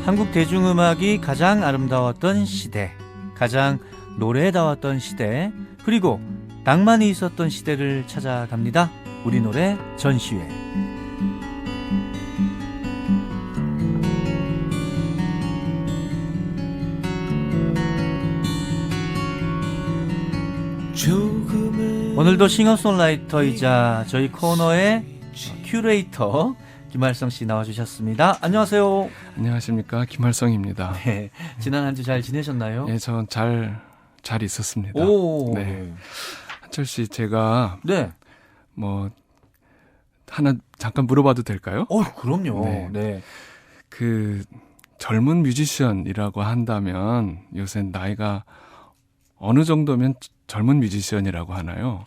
한국 대중음악이 가장 아름다웠던 시대, 가장 노래다웠던 시대, 그리고 낭만이 있었던 시대를 찾아갑니다. 우리 노래 전시회. 오늘도 싱어송라이터이자 저희 코너의 큐레이터 김할성 씨 나와주셨습니다. 안녕하세요. 안녕하십니까, 김할성입니다. 네, 지난 한 주 잘 지내셨나요? 네, 전 잘 있었습니다. 오, 네. 한철 씨, 제가 네. 뭐 하나 잠깐 물어봐도 될까요? 그럼요. 네. 네. 그 젊은 뮤지션이라고 한다면 요새 나이가 어느 정도면 젊은 뮤지션이라고 하나요?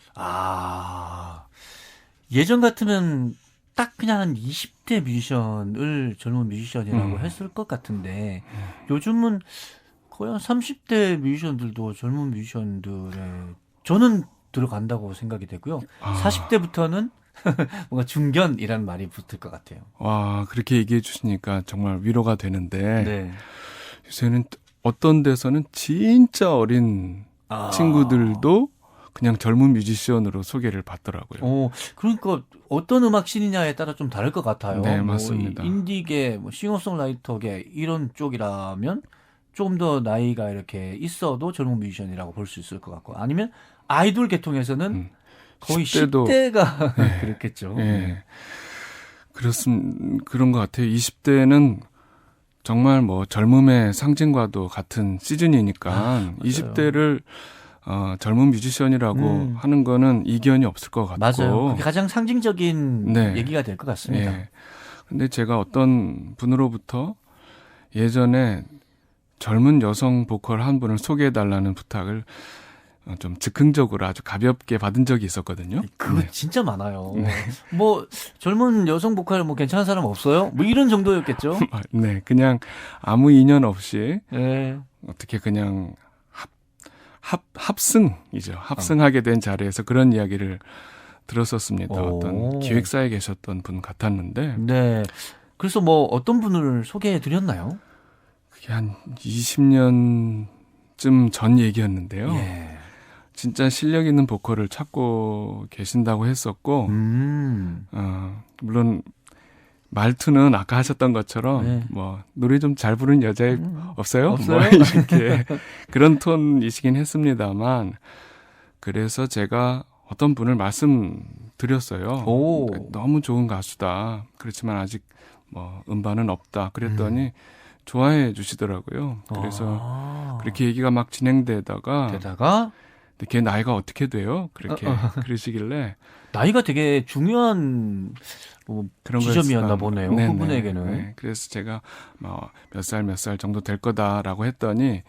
예전 같으면 딱 그냥 한 20대 뮤지션을 젊은 뮤지션이라고 했을 것 같은데 요즘은 거의 한 30대 뮤지션들도 젊은 뮤지션들에 저는 들어간다고 생각이 되고요. 40대부터는 뭔가 중견이라는 말이 붙을 것 같아요. 와, 그렇게 얘기해 주시니까 정말 위로가 되는데 네. 요새는 어떤 데서는 진짜 어린 친구들도 그냥 젊은 뮤지션으로 소개를 받더라고요. 그러니까 어떤 음악씬이냐에 따라 좀 다를 것 같아요. 네, 맞습니다. 인디계, 싱어송라이터계 이런 쪽이라면 조금 더 나이가 이렇게 있어도 젊은 뮤지션이라고 볼 수 있을 것 같고, 아니면 아이돌 계통에서는 거의 10대가 네. 그렇겠죠. 네. 그런 것 같아요. 20대는 정말 뭐 젊음의 상징과도 같은 시즌이니까 20대를 젊은 뮤지션이라고 하는 거는 이견이 없을 것 같고. 맞아요. 그게 가장 상징적인 네. 얘기가 될 것 같습니다. 네. 근데 제가 어떤 분으로부터 예전에 젊은 여성 보컬 한 분을 소개해달라는 부탁을 좀 즉흥적으로 아주 가볍게 받은 적이 있었거든요. 그거 진짜 많아요. 뭐 젊은 여성 보컬 뭐 괜찮은 사람 없어요? 뭐 이런 정도였겠죠. 네, 그냥 아무 인연 없이 네. 어떻게 그냥 합승이죠. 합승하게 된 자리에서 그런 이야기를 들었었습니다. 어떤 기획사에 계셨던 분 같았는데. 네. 그래서 뭐 어떤 분을 소개해 드렸나요? 그게 한 20년쯤 전 얘기였는데요. 예. 진짜 실력 있는 보컬을 찾고 계신다고 했었고, 물론 말투는 아까 하셨던 것처럼 네. 뭐 노래 좀 잘 부르는 여자 없어요? 없어요? 뭐 이렇게 그런 톤이시긴 했습니다만, 그래서 제가 어떤 분을 말씀드렸어요. 너무 좋은 가수다. 그렇지만 아직 뭐 음반은 없다. 그랬더니 좋아해 주시더라고요. 그래서 그렇게 얘기가 막 진행되다가 근데 걔 나이가 어떻게 돼요? 그렇게 그러시길래 나이가 되게 중요한 그런 지점이었나 보네요. 네네. 그분에게는. 네. 그래서 제가 뭐 몇 살 정도 될 거다라고 했더니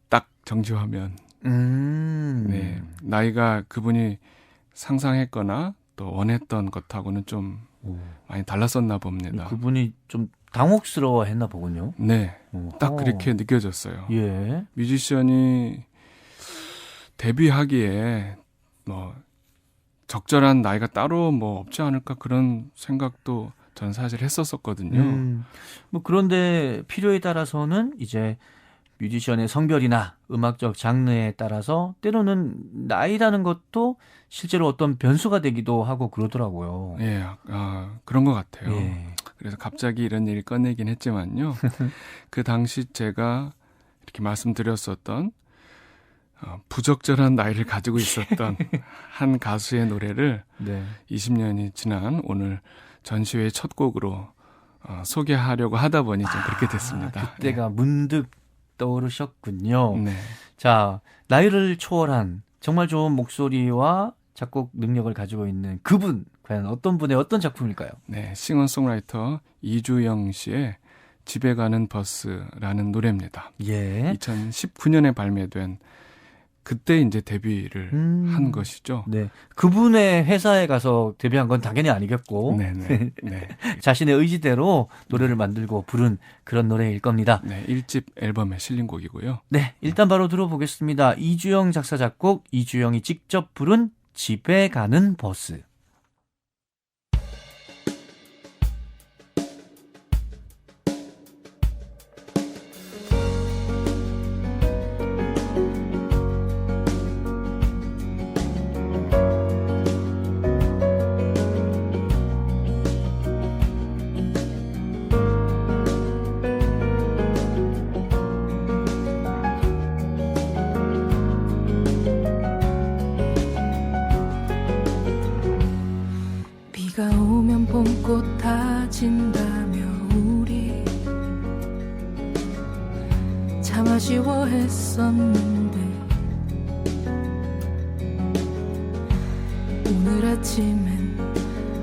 딱 정지화면. 네. 나이가 그분이 상상했거나 또 원했던 것하고는 좀 많이 달랐었나 봅니다. 그분이 좀 당혹스러워했나 보군요. 네. 딱 그렇게 느껴졌어요. 예. 뮤지션이 데뷔하기에 뭐 적절한 나이가 따로 뭐 없지 않을까 그런 생각도 전 사실 했었거든요. 뭐 그런데 필요에 따라서는 이제 뮤지션의 성별이나 음악적 장르에 따라서 때로는 나이라는 것도 실제로 어떤 변수가 되기도 하고 그러더라고요. 예, 그런 것 같아요. 예. 그래서 갑자기 이런 얘기를 꺼내긴 했지만요. 그 당시 제가 이렇게 말씀드렸었던 부적절한 나이를 가지고 있었던 한 가수의 노래를 20년이 지난 오늘 전시회의 첫 곡으로 소개하려고 하다 보니 좀 그렇게 됐습니다. 그때가 문득 떠오르셨군요. 네. 자, 나이를 초월한 정말 좋은 목소리와 작곡 능력을 가지고 있는 그분, 과연 어떤 분의 어떤 작품일까요? 네, 싱어송라이터 이주영 씨의 집에 가는 버스라는 노래입니다. 예. 2019년에 발매된 그때 이제 데뷔를 한 것이죠. 네. 그분의 회사에 가서 데뷔한 건 당연히 아니겠고. 네네. 네. 자신의 의지대로 노래를 만들고 부른 그런 노래일 겁니다. 네. 1집 앨범에 실린 곡이고요. 네. 일단 바로 들어보겠습니다. 이주영 작사 작곡, 이주영이 직접 부른 집에 가는 버스. 헤어진다며 우리 참 아쉬워했었는데 오늘 아침엔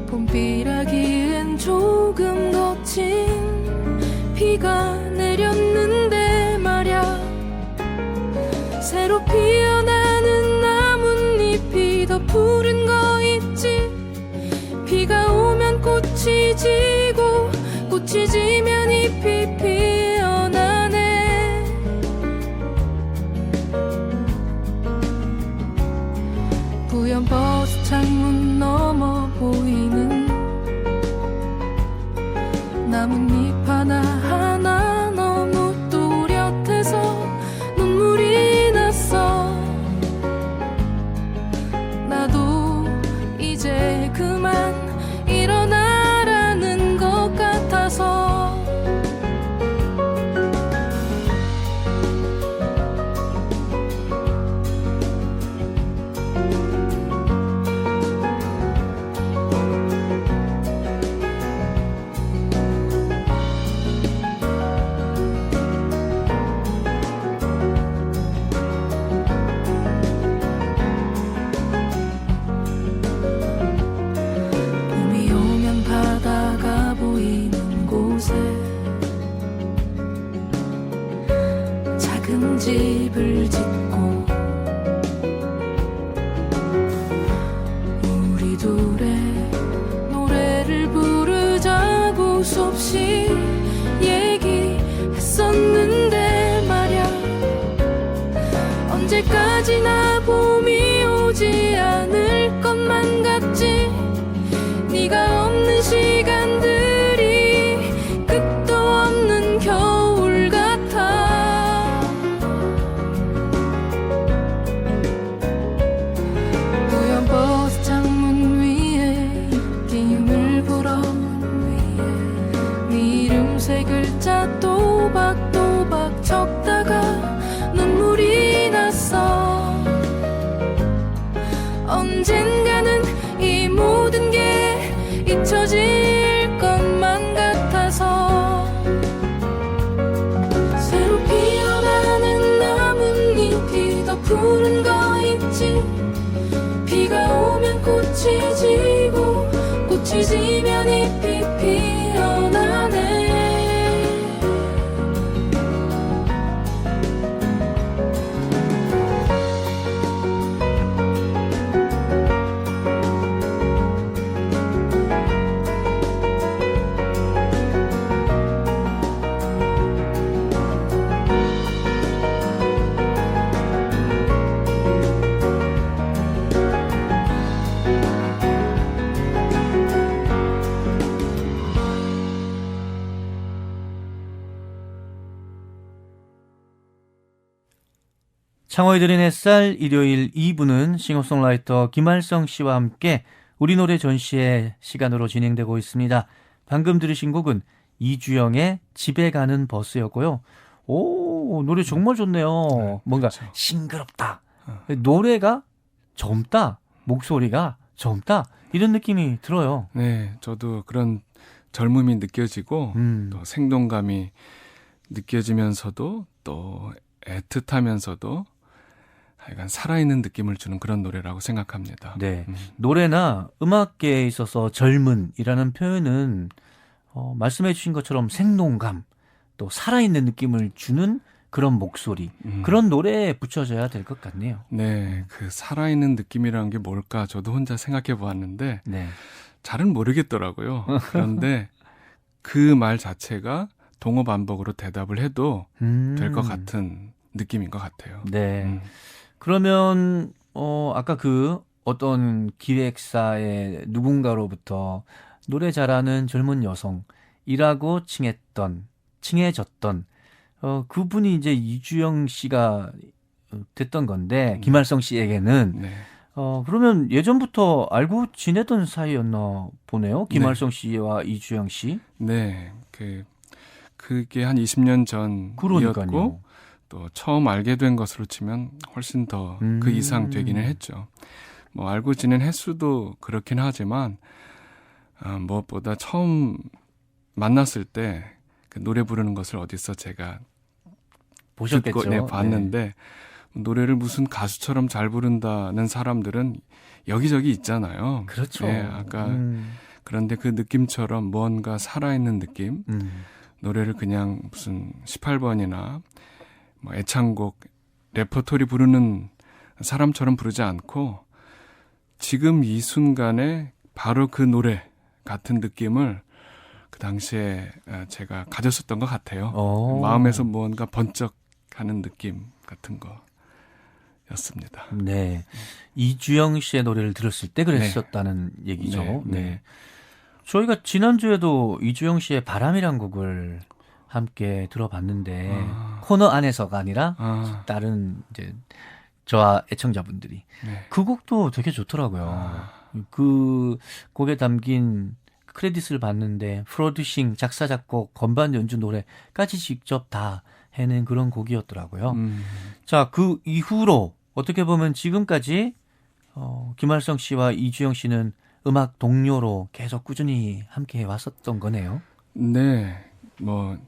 봄비라기엔 조금 거친 비가 내렸는데 말야 새로 피어나는 나뭇잎이 더 푸른 거 있지 비가 오면 꽃이 지고 꽃이 지면 잎이 피어나네 부연 버스 창문 너머 보이는 나뭇잎 하나하나 너무 또렷해서 눈물이 났어 나도 이제 그만 일어나라는 것 같아서 봄이 오면 바다가 보이는 곳에 작은 집을 짓고 우리 둘의 노래를 부르자고 수없이 얘기했었는데 말야 언제까지나 봄이 오지 않을 것만 같지 네가 없는 시간들이 끝도 없는 겨울 같아 우연 버스 창문 위에 기운을 불어온 위에 네 이름 세 글자 또박또박 적다가 눈물이 났어 언젠가는 이 모든 게 잊혀질 것만 같아서 새로 피어나는 나뭇잎이 더 푸른 거 있지 비가 오면 꽃이 지고 꽃이 지면 잎이 피어나네 창호에 드린 햇살 일요일 2부는 싱어송라이터 김할성 씨와 함께 우리 노래 전시회 시간으로 진행되고 있습니다. 방금 들으신 곡은 이주영의 집에 가는 버스였고요. 오, 노래 정말 좋네요. 뭔가 그렇죠. 싱그럽다. 노래가 젊다. 목소리가 젊다. 이런 느낌이 들어요. 네, 저도 그런 젊음이 느껴지고 또 생동감이 느껴지면서도 또 애틋하면서도 약간 살아있는 느낌을 주는 그런 노래라고 생각합니다. 네, 노래나 음악계에 있어서 젊은이라는 표현은 말씀해 주신 것처럼 생동감, 또 살아있는 느낌을 주는 그런 목소리, 그런 노래에 붙여져야 될 것 같네요. 네, 그 살아있는 느낌이라는 게 뭘까 저도 혼자 생각해 보았는데 네. 잘은 모르겠더라고요. 그런데 그 말 자체가 동어 반복으로 대답을 해도 될 것 같은 느낌인 것 같아요. 네. 그러면 아까 그 어떤 기획사의 누군가로부터 노래 잘하는 젊은 여성이라고 칭해졌던 그분이 이제 이주영 씨가 됐던 건데 김할성 씨에게는 네. 그러면 예전부터 알고 지내던 사이였나 보네요. 김할성 씨와 이주영 씨. 네. 그게 한 20년 전이었고 그러니까요. 또 처음 알게 된 것으로 치면 훨씬 더 그 이상 되기는 했죠. 뭐 알고 지낸 횟수도 그렇긴 하지만 무엇보다 처음 만났을 때 그 노래 부르는 것을 어디서 제가 보셨겠죠. 듣고, 네, 봤는데 노래를 무슨 가수처럼 잘 부른다는 사람들은 여기저기 있잖아요. 그렇죠. 예, 아까 그런데 그 느낌처럼 뭔가 살아있는 느낌, 노래를 그냥 무슨 18번이나 뭐 애창곡, 레퍼토리 부르는 사람처럼 부르지 않고 지금 이 순간에 바로 그 노래 같은 느낌을 그 당시에 제가 가졌었던 것 같아요. 마음에서 무언가 번쩍하는 느낌 같은 거였습니다. 네. 이주영 씨의 노래를 들었을 때 그랬었다는 얘기죠. 네. 저희가 지난주에도 이주영 씨의 바람이란 곡을 함께 들어봤는데 코너 안에서가 아니라 다른 이제 저와 애청자분들이 그 곡도 되게 좋더라고요. 그 곡에 담긴 크레딧을 봤는데 프로듀싱, 작사, 작곡, 건반 연주, 노래까지 직접 다 해낸 그런 곡이었더라고요. 자, 그 이후로 어떻게 보면 지금까지 김활성 씨와 이주영 씨는 음악 동료로 계속 꾸준히 함께 해왔었던 거네요. 네, 뭐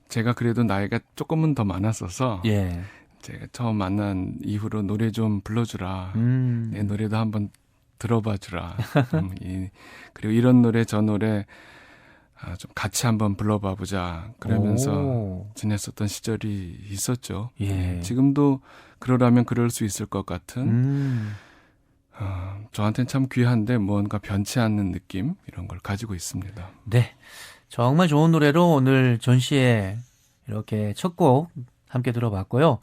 제가 그래도 나이가 조금은 더 많았어서 예. 제가 처음 만난 이후로 노래 좀 불러주라. 내 노래도 한번 들어봐주라. 그리고 이런 노래 저 노래 좀 같이 한번 불러봐보자. 그러면서 지냈었던 시절이 있었죠. 예. 지금도 그러라면 그럴 수 있을 것 같은 저한테는 참 귀한데 뭔가 변치 않는 느낌 이런 걸 가지고 있습니다. 네, 정말 좋은 노래로 오늘 전시회 이렇게 첫 곡 함께 들어봤고요.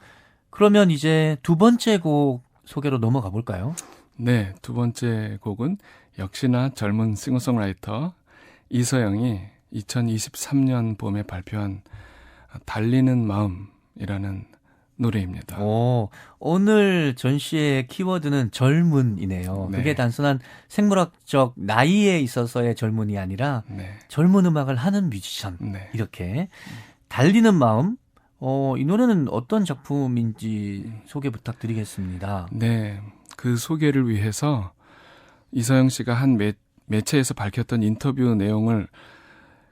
그러면 이제 두 번째 곡 소개로 넘어가 볼까요? 네, 두 번째 곡은 역시나 젊은 싱어송라이터 이서영이 2023년 봄에 발표한 달리는 마음이라는 노래입니다. 오늘 전시의 키워드는 젊은이네요. 네. 그게 단순한 생물학적 나이에 있어서의 젊은이 아니라 젊은 음악을 하는 뮤지션. 이렇게 달리는 마음. 이 노래는 어떤 작품인지 소개 부탁드리겠습니다. 네, 그 소개를 위해서 이서영 씨가 한 매체에서 밝혔던 인터뷰 내용을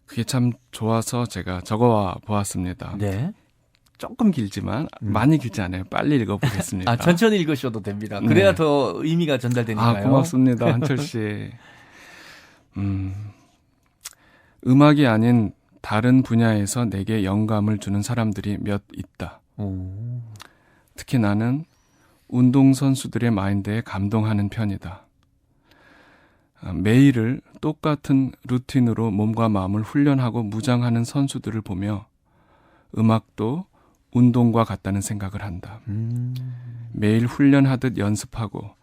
그게 참 좋아서 제가 적어와 보았습니다. 네. 조금 길지만 많이 길지 않아요. 빨리 읽어보겠습니다. 천천히 읽으셔도 됩니다. 그래야 더 의미가 전달되니까요. 고맙습니다. 한철 씨. 음악이 아닌 다른 분야에서 내게 영감을 주는 사람들이 몇 있다. 특히 나는 운동선수들의 마인드에 감동하는 편이다. 매일을 똑같은 루틴으로 몸과 마음을 훈련하고 무장하는 선수들을 보며 음악도 운동과 같다는 생각을 한다. 매일 훈련하듯 연습하고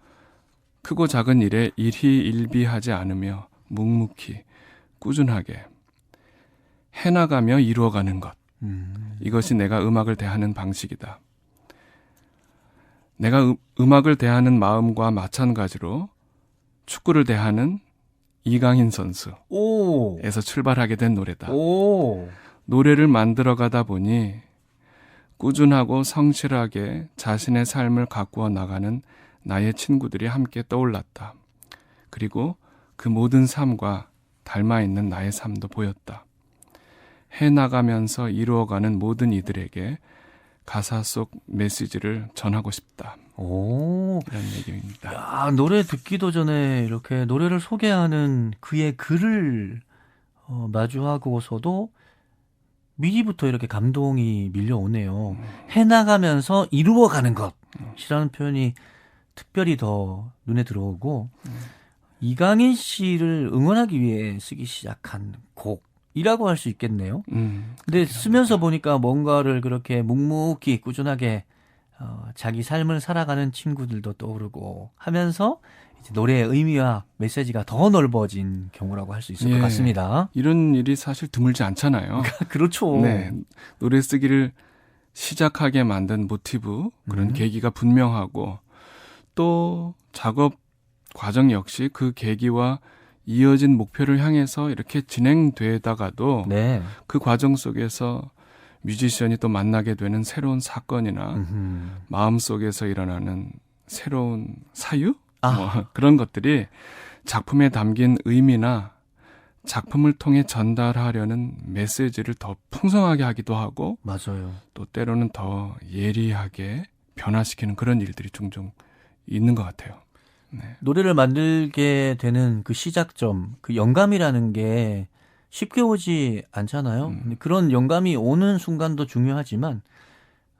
크고 작은 일에 일희일비하지 않으며 묵묵히 꾸준하게 해나가며 이루어가는 것. 이것이 내가 음악을 대하는 방식이다. 내가 음악을 대하는 마음과 마찬가지로 축구를 대하는 이강인 선수에서 출발하게 된 노래다. 노래를 만들어가다 보니 꾸준하고 성실하게 자신의 삶을 가꾸어 나가는 나의 친구들이 함께 떠올랐다. 그리고 그 모든 삶과 닮아있는 나의 삶도 보였다. 해나가면서 이루어가는 모든 이들에게 가사 속 메시지를 전하고 싶다. 이런 얘기입니다. 야, 노래 듣기도 전에 이렇게 노래를 소개하는 그의 글을 마주하고서도 미리부터 이렇게 감동이 밀려오네요. 해나가면서 이루어가는 것이라는 표현이 특별히 더 눈에 들어오고 이강인 씨를 응원하기 위해 쓰기 시작한 곡이라고 할 수 있겠네요. 근데 쓰면서 보니까 뭔가를 그렇게 묵묵히 꾸준하게 자기 삶을 살아가는 친구들도 떠오르고 하면서 이제 노래의 의미와 메시지가 더 넓어진 경우라고 할 수 있을 것 같습니다. 이런 일이 사실 드물지 않잖아요. 그렇죠. 네, 노래 쓰기를 시작하게 만든 모티브, 그런 계기가 분명하고 또 작업 과정 역시 그 계기와 이어진 목표를 향해서 이렇게 진행되다가도 그 과정 속에서 뮤지션이 또 만나게 되는 새로운 사건이나 마음속에서 일어나는 새로운 사유? 뭐 그런 것들이 작품에 담긴 의미나 작품을 통해 전달하려는 메시지를 더 풍성하게 하기도 하고 맞아요. 또 때로는 더 예리하게 변화시키는 그런 일들이 종종 있는 것 같아요. 네. 노래를 만들게 되는 그 시작점, 그 영감이라는 게 쉽게 오지 않잖아요. 근데 그런 영감이 오는 순간도 중요하지만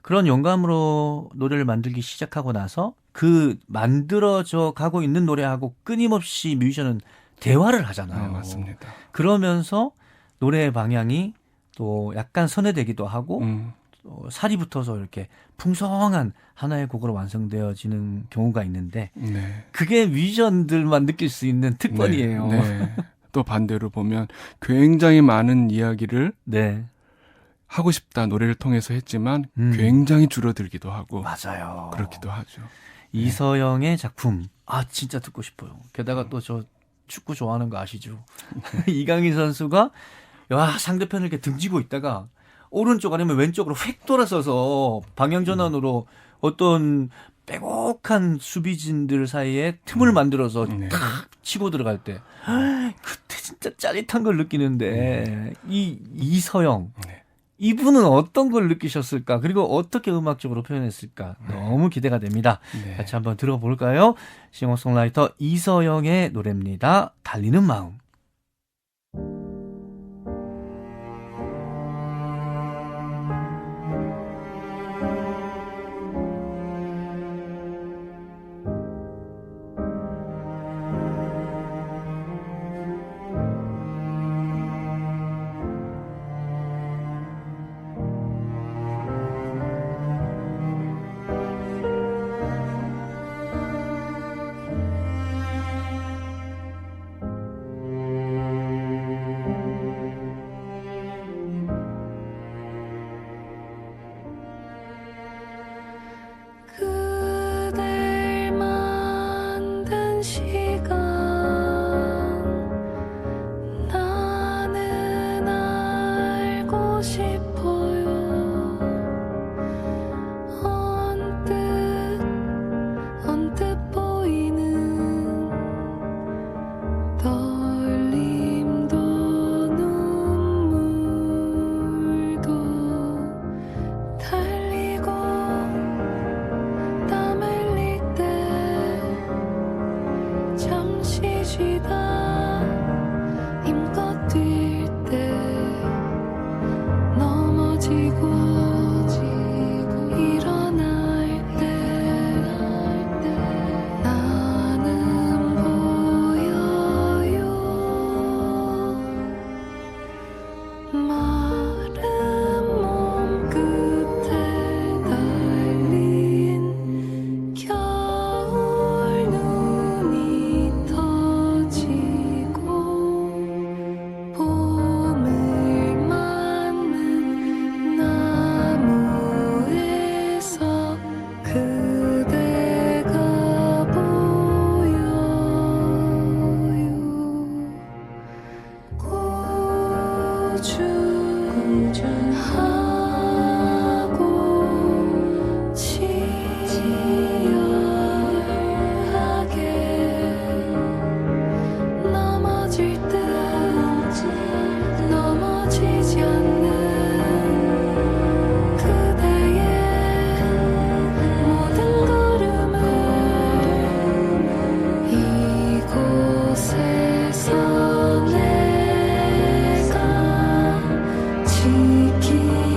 그런 영감으로 노래를 만들기 시작하고 나서 그 만들어져 가고 있는 노래하고 끊임없이 뮤지션은 대화를 하잖아요. 맞습니다. 그러면서 노래의 방향이 또 약간 선회되기도 하고 살이 붙어서 이렇게 풍성한 하나의 곡으로 완성되어지는 경우가 있는데 네. 그게 뮤지션들만 느낄 수 있는 특권이에요. 네. 네. 또 반대로 보면 굉장히 많은 이야기를 네. 하고 싶다 노래를 통해서 했지만 굉장히 줄어들기도 하고 맞아요. 그렇기도 하죠. 이서영의 작품 진짜 듣고 싶어요. 게다가 또 저 축구 좋아하는 거 아시죠? 이강인 선수가 상대편을 이렇게 등지고 있다가 오른쪽 아니면 왼쪽으로 휙 돌아서서 방향전환으로 어떤 빼곡한 수비진들 사이에 틈을 만들어서 탁 치고 들어갈 때 그때 진짜 짜릿한 걸 느끼는데 이서영 이분은 어떤 걸 느끼셨을까? 그리고 어떻게 음악적으로 표현했을까? 너무 기대가 됩니다. 네. 같이 한번 들어볼까요? 싱어송라이터 이서영의 노래입니다. 달리는 마음. 그댈 만든 시간 나는 알고 싶어요. 언뜻 보이는 떨림도 눈물도 달리고 땀 흘릴 때 잠시 쉬다 힘껏 뛸 때 넘어지고 일어날 때 나는 보여요. 마른 몸 끝에 달린 겨울 눈이 터지고 봄을 맞는 나무에서 그대가 보여요. 꾸준하고 치열하게 넘어질 듯 넘어지지 않는 그대의 모든 걸음을 이곳에서 내가 지키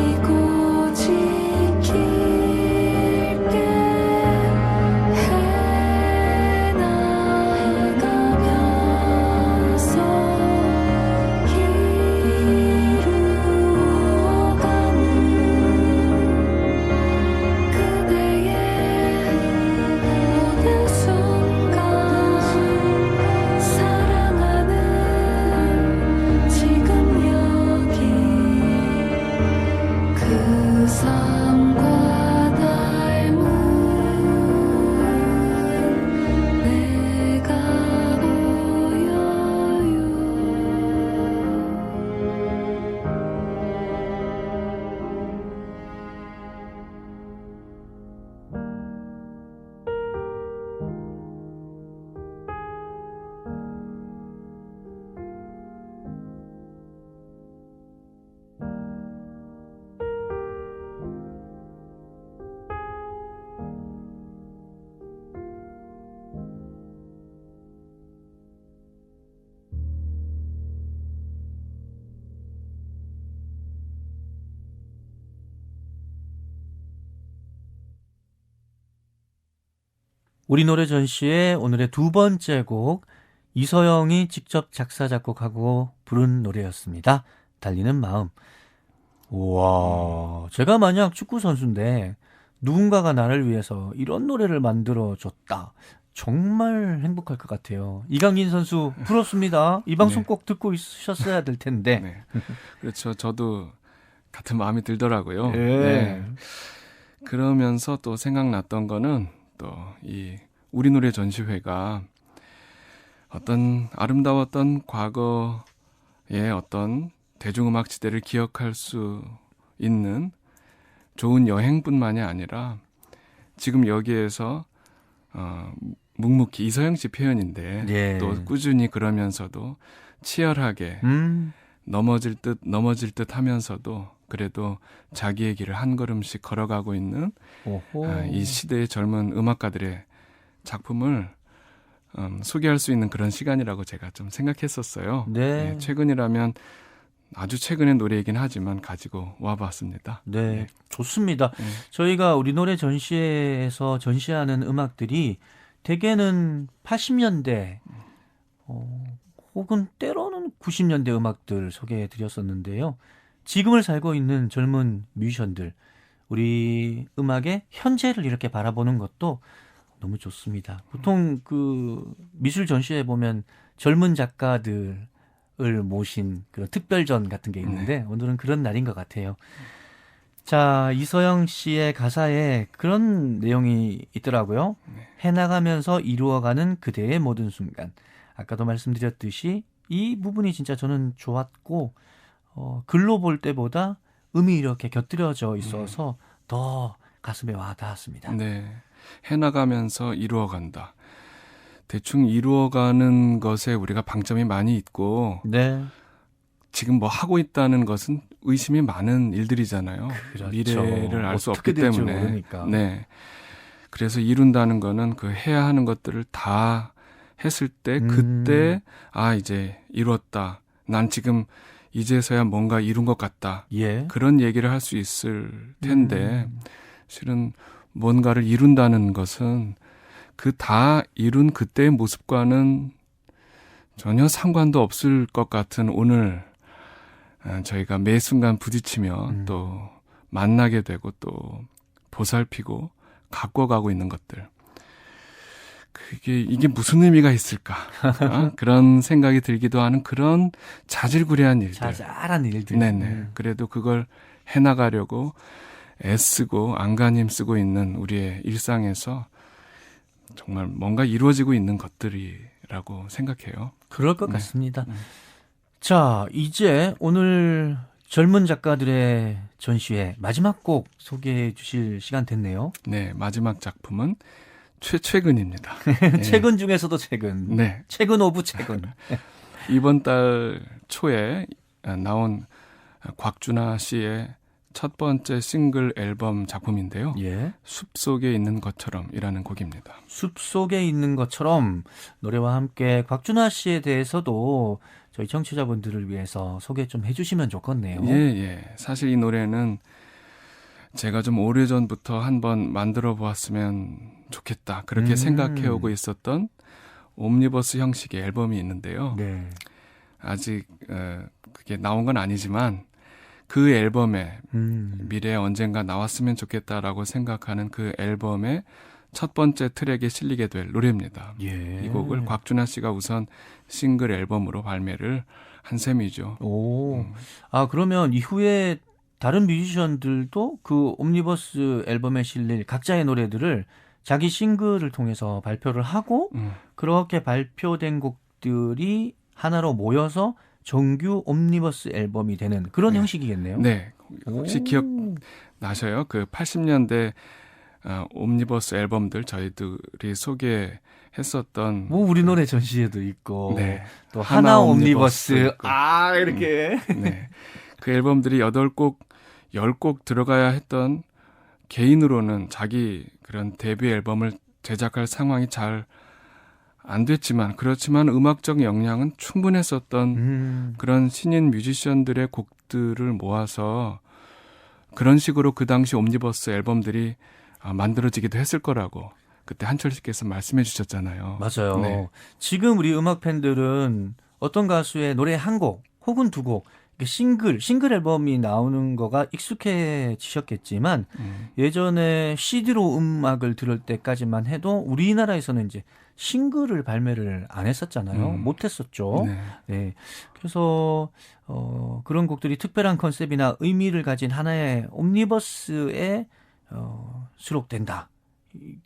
우리 노래 전시의 오늘의 두 번째 곡 이서영이 직접 작사 작곡하고 부른 노래였습니다. 달리는 마음. 우와, 제가 만약 축구 선수인데 누군가가 나를 위해서 이런 노래를 만들어줬다. 정말 행복할 것 같아요. 이강인 선수 부럽습니다. 이 방송 네. 꼭 듣고 있으셨어야 될 텐데. 네. 그렇죠. 저도 같은 마음이 들더라고요. 예. 네. 그러면서 또 생각났던 거는 또 이 우리 노래 전시회가 어떤 아름다웠던 과거의 어떤 대중음악 시대를 기억할 수 있는 좋은 여행뿐만이 아니라 지금 여기에서 묵묵히 이서영 씨 표현인데 예. 또 꾸준히 그러면서도 치열하게 넘어질 듯 하면서도 그래도 자기의 길을 한 걸음씩 걸어가고 있는 오호. 이 시대의 젊은 음악가들의 작품을 소개할 수 있는 그런 시간이라고 제가 좀 생각했었어요. 네. 네, 최근이라면 아주 최근의 노래이긴 하지만 가지고 와봤습니다. 네, 좋습니다. 네. 저희가 우리 노래 전시회에서 전시하는 음악들이 대개는 80년대 혹은 때로는 90년대 음악들 소개해 드렸었는데요. 지금을 살고 있는 젊은 뮤지션들, 우리 음악의 현재를 이렇게 바라보는 것도 너무 좋습니다. 보통 그 미술 전시회 보면 젊은 작가들을 모신 그런 특별전 같은 게 있는데 오늘은 그런 날인 것 같아요. 자, 이서영 씨의 가사에 그런 내용이 있더라고요. 해나가면서 이루어가는 그대의 모든 순간. 아까도 말씀드렸듯이 이 부분이 진짜 저는 좋았고 글로 볼 때보다 음이 이렇게 곁들여져 있어서 더 가슴에 와 닿았습니다. 네. 해나가면서 이루어간다. 대충 이루어가는 것에 우리가 방점이 많이 있고 네. 지금 뭐 하고 있다는 것은 의심이 많은 일들이잖아요. 그렇죠. 미래를 알 수 어떻게 없기 될지 때문에. 모르니까. 네. 그래서 이룬다는 거는 그 해야 하는 것들을 다 했을 때 그때 이제 이뤘다. 난 지금 이제서야 뭔가 이룬 것 같다. 예. 그런 얘기를 할 수 있을 텐데 실은 뭔가를 이룬다는 것은 그 다 이룬 그때의 모습과는 전혀 상관도 없을 것 같은 오늘 저희가 매 순간 부딪히며 또 만나게 되고 또 보살피고 가꿔가고 있는 것들. 이게 무슨 의미가 있을까? 그런 생각이 들기도 하는 그런 자질구레한 일들. 자잘한 일들. 네네. 그래도 그걸 해나가려고 애쓰고 안간힘 쓰고 있는 우리의 일상에서 정말 뭔가 이루어지고 있는 것들이라고 생각해요. 그럴 것 같습니다. 자, 이제 오늘 젊은 작가들의 전시회 마지막 곡 소개해 주실 시간 됐네요. 네, 마지막 작품은 최근입니다. 최근 중에서도 최근. 네. 최근 오브 최근. 이번 달 초에 나온 곽준하 씨의 첫 번째 싱글 앨범 작품인데요. 예. 숲속에 있는 것처럼이라는 곡입니다. 숲속에 있는 것처럼 노래와 함께 곽준하 씨에 대해서도 저희 청취자분들을 위해서 소개 좀 해주시면 좋겠네요. 예. 사실 이 노래는 제가 좀 오래전부터 한번 만들어 보았으면 좋겠다. 그렇게 생각해 오고 있었던 옴니버스 형식의 앨범이 있는데요. 네. 아직 그게 나온 건 아니지만 그 앨범에 미래에 언젠가 나왔으면 좋겠다라고 생각하는 그 앨범의 첫 번째 트랙에 실리게 될 노래입니다. 예. 이 곡을 곽준하 씨가 우선 싱글 앨범으로 발매를 한 셈이죠. 오. 그러면 이후에 다른 뮤지션들도 그 옴니버스 앨범에 실릴 각자의 노래들을 자기 싱글을 통해서 발표를 하고 그렇게 발표된 곡들이 하나로 모여서 정규 옴니버스 앨범이 되는 그런 형식이겠네요. 네. 혹시 기억나셔요? 그 80년대 옴니버스 앨범들 저희들이 소개했었던 뭐 우리 노래 전시회도 있고 네. 또 하나 옴니버스 옴니버스 있고. 이렇게 네. 그 앨범들이 8곡, 10곡 들어가야 했던 개인으로는 자기 그런 데뷔 앨범을 제작할 상황이 잘 안 됐지만 그렇지만 음악적 역량은 충분했었던 그런 신인 뮤지션들의 곡들을 모아서 그런 식으로 그 당시 옴니버스 앨범들이 만들어지기도 했을 거라고 그때 한철 씨께서 말씀해 주셨잖아요. 맞아요. 네. 지금 우리 음악 팬들은 어떤 가수의 노래 한 곡 혹은 두 곡, 싱글 앨범이 나오는 거가 익숙해지셨겠지만 예전에 CD로 음악을 들을 때까지만 해도 우리나라에서는 이제 싱글을 발매를 안 했었잖아요. 못 했었죠. 네. 네. 그래서 그런 곡들이 특별한 컨셉이나 의미를 가진 하나의 옴니버스에 수록된다.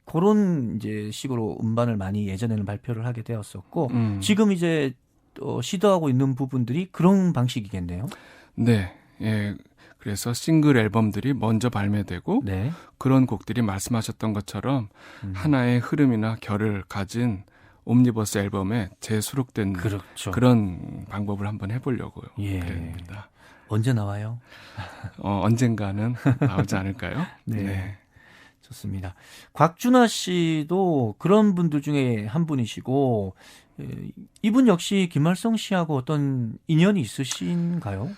그런 이제 식으로 음반을 많이 예전에는 발표를 하게 되었었고 지금 이제 시도하고 있는 부분들이 그런 방식이겠네요. 네. 예. 그래서 싱글 앨범들이 먼저 발매되고 네. 그런 곡들이 말씀하셨던 것처럼 하나의 흐름이나 결을 가진 옴니버스 앨범에 재수록된 그렇죠. 그런 방법을 한번 해보려고요. 예. 그럽니다. 언제 나와요? 언젠가는 나오지 않을까요? 네. 좋습니다. 곽준하 씨도 그런 분들 중에 한 분이시고 이분 역시 김말성 씨하고 어떤 인연이 있으신가요?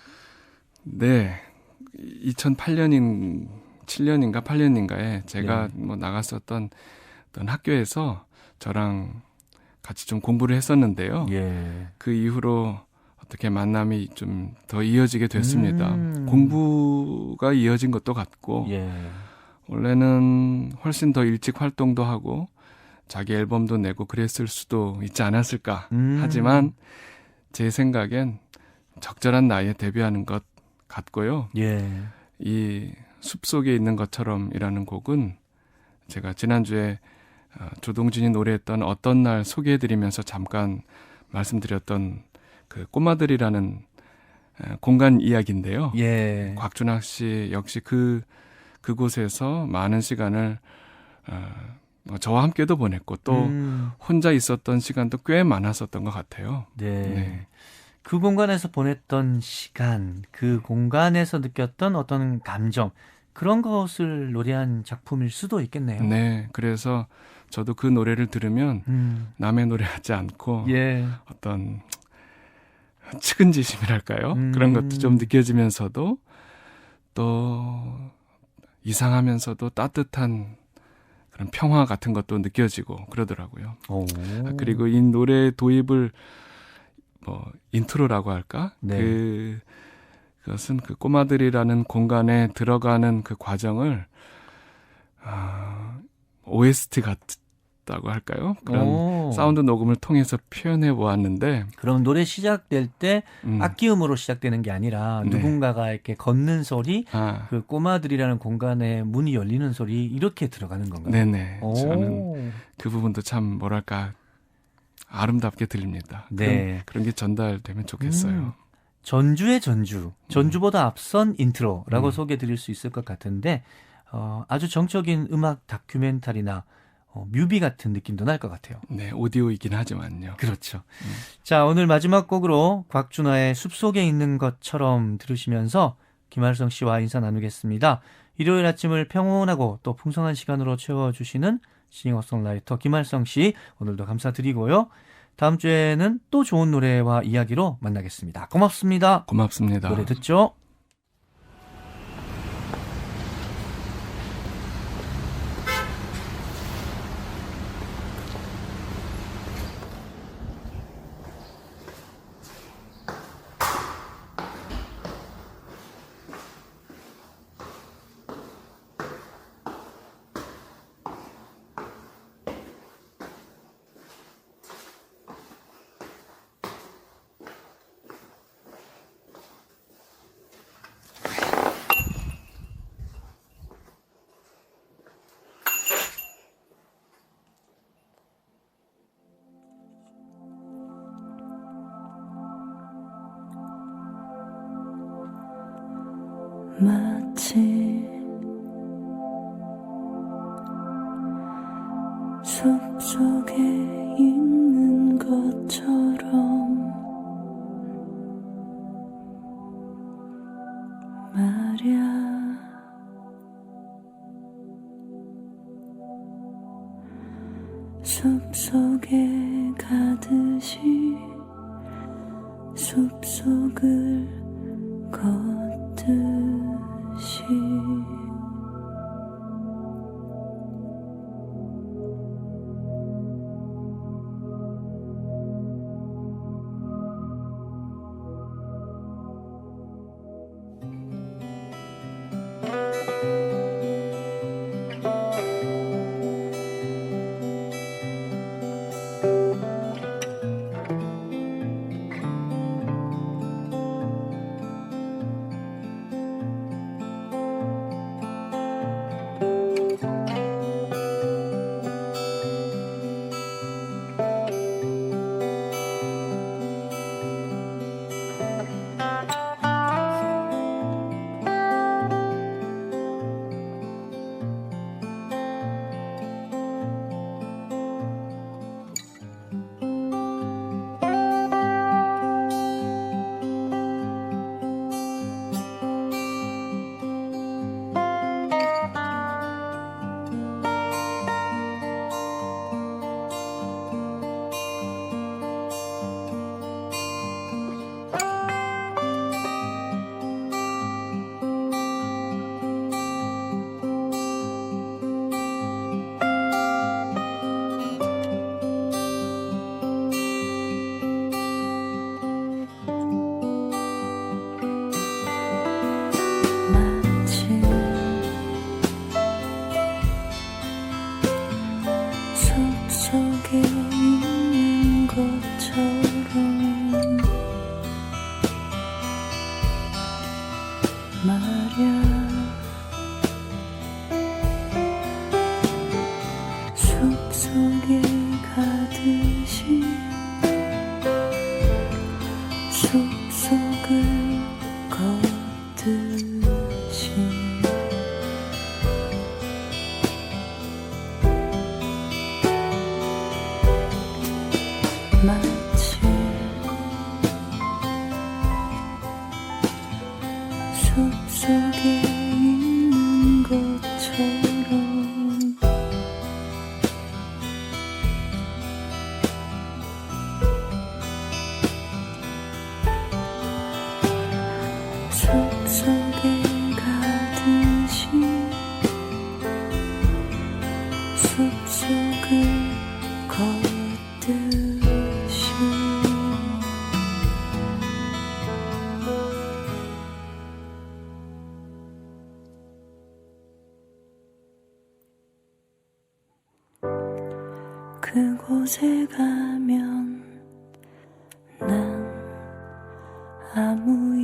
네. 7년인가 8년인가에 제가 뭐 나갔었던 어떤 학교에서 저랑 같이 좀 공부를 했었는데요. 예. 그 이후로 어떻게 만남이 좀 더 이어지게 됐습니다. 공부가 이어진 것도 같고 예. 원래는 훨씬 더 일찍 활동도 하고 자기 앨범도 내고 그랬을 수도 있지 않았을까. 하지만 제 생각엔 적절한 나이에 데뷔하는 것 같고요. 예. 이 숲속에 있는 것처럼이라는 곡은 제가 지난주에 조동진이 노래했던 어떤 날 소개해드리면서 잠깐 말씀드렸던 그 꼬마들이라는 공간 이야기인데요. 예. 곽준하 씨 역시 그곳에서 많은 시간을 저와 함께도 보냈고 또 혼자 있었던 시간도 꽤 많았었던 것 같아요. 네. 네. 그 공간에서 보냈던 시간, 그 공간에서 느꼈던 어떤 감정, 그런 것을 노래한 작품일 수도 있겠네요. 네, 그래서 저도 그 노래를 들으면 남의 노래 하지 않고 예. 어떤 측은지심이랄까요? 그런 것도 좀 느껴지면서도 또 이상하면서도 따뜻한 그런 평화 같은 것도 느껴지고 그러더라고요. 오. 그리고 이 노래 도입을 인트로라고 할까? 네. 그것은 그 꼬마들이라는 공간에 들어가는 그 과정을 OST 같다고 할까요? 그런 사운드 녹음을 통해서 표현해 보았는데 그럼 노래 시작될 때 악기음으로 시작되는 게 아니라 네. 누군가가 이렇게 걷는 소리, 그 꼬마들이라는 공간에 문이 열리는 소리 이렇게 들어가는 건가요? 네네. 오. 저는 그 부분도 참 뭐랄까 아름답게 들립니다. 네. 그런 게 전달되면 좋겠어요. 전주의 전주보다 앞선 인트로라고 소개해 드릴 수 있을 것 같은데 아주 정적인 음악 다큐멘터리나 뮤비 같은 느낌도 날 것 같아요. 네, 오디오이긴 하지만요. 그렇죠. 자, 오늘 마지막 곡으로 곽준하의 숲속에 있는 것처럼 들으시면서 김할성 씨와 인사 나누겠습니다. 일요일 아침을 평온하고 또 풍성한 시간으로 채워주시는 싱어송라이터 김할성 씨, 오늘도 감사드리고요. 다음 주에는 또 좋은 노래와 이야기로 만나겠습니다. 고맙습니다. 고맙습니다. 노래 듣죠. 마치 숲속에 있는 것처럼 말야 숲속에 가듯이 숲속을 걷듯이 말야 숲속에 가듯이 숲속을 걷듯이 마치 숲속에 있는 것처럼 숲속에 가듯이 숲속을 걷듯이 그곳에 가면 난 아무